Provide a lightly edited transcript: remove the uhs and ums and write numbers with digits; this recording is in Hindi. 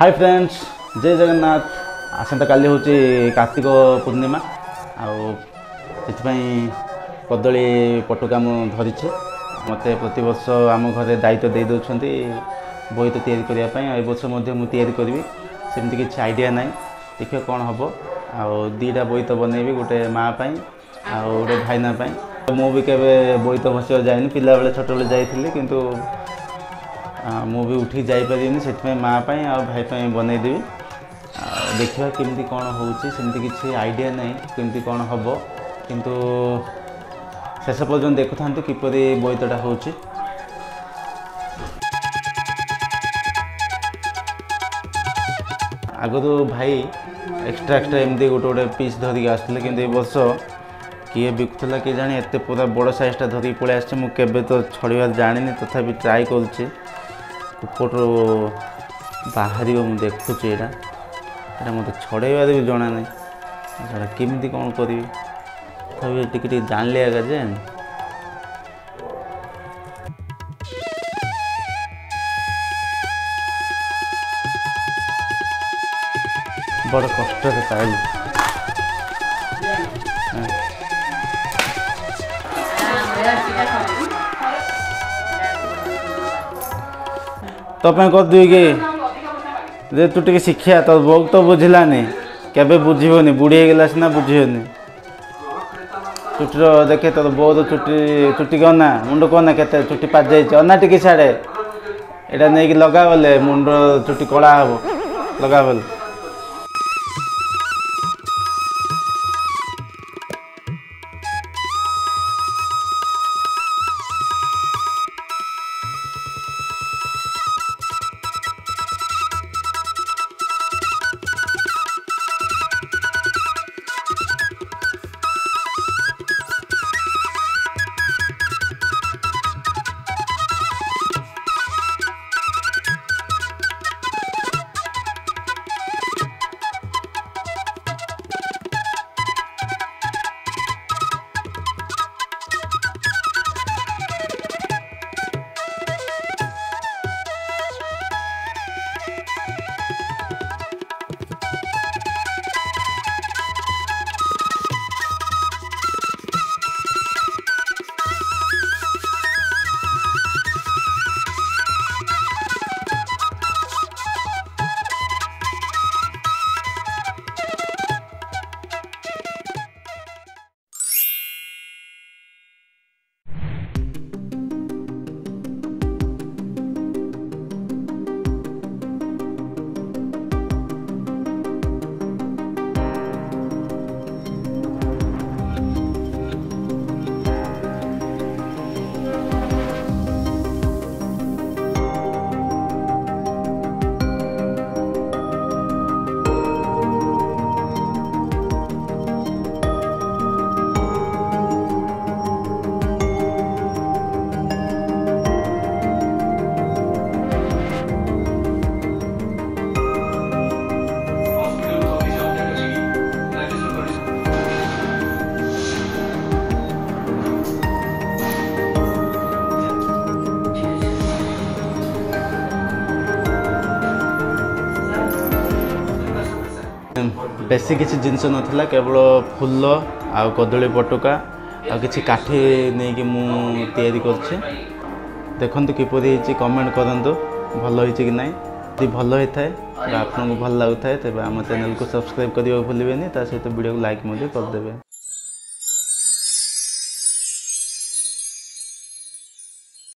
हाय फ्रेंड्स, जय जगन्नाथ। आसंता काली हूँ कार्तिक पूर्णिमा आपाई कदली पटुका मुझे धरीचे। मत प्रत वर्ष आम घर दायित्व दे दौरान बोईत या वर्ष मुझे करी सेमती किसी आइडिया ना। देखिए कौन हम दीटा बोईत बनईबी, गोटे माँ गोटे भाईना। मु भी केवे बोईत भसा जाए पिला बेले छोट बेले जाइए किंतु मु भी उठी जापरि से माँ आ भाई बनईदेवी। देखा केमती कौन होमती किसी आइडिया ना केमती कौन हम किंतु शेष पर्यटन देखु था किपरि बोईतटा हो। आगु भाई एक्सट्रा एमती गोटे गोटे पीस धरिक आसते कि वर्ष किए बिकुला कि जाने एत पूरा बड़ साइजटा धरिक पलि आस। मुझे तो छड़ार जानी तथापि ट्राए कर कुपट बाहर मुझे देखुची यहाँ मत छड़ाइबार भी जना ना केमती कौन करी टी जान लिया जे बड़ कष्ट से पाइल। तो कर दी कि तू टे शिक्षा तो बो तो बुझलानी केबे बुझीबनी बुढ़ी गला सीना बुझीबनी। चुटीर देखे तो बो तो चुटी कना मुंड कना के चुटी पाच जाइए अना टी साड़े यहाँ नहीं लगा बोले मुंड चुटी कला हम लगा बोले। बेसी किसी जिनस नाला केवल फूल आ कदली पटुका आ किसी काठी नहीं कि मुझे कर देखु किपरि कमेंट करूँ भल हो कि ना। यदि भल होता है आपको भल लगुए तेज आम चैनल को सब्सक्राइब करने भूलें सहित वीडियो को लाइक करदे।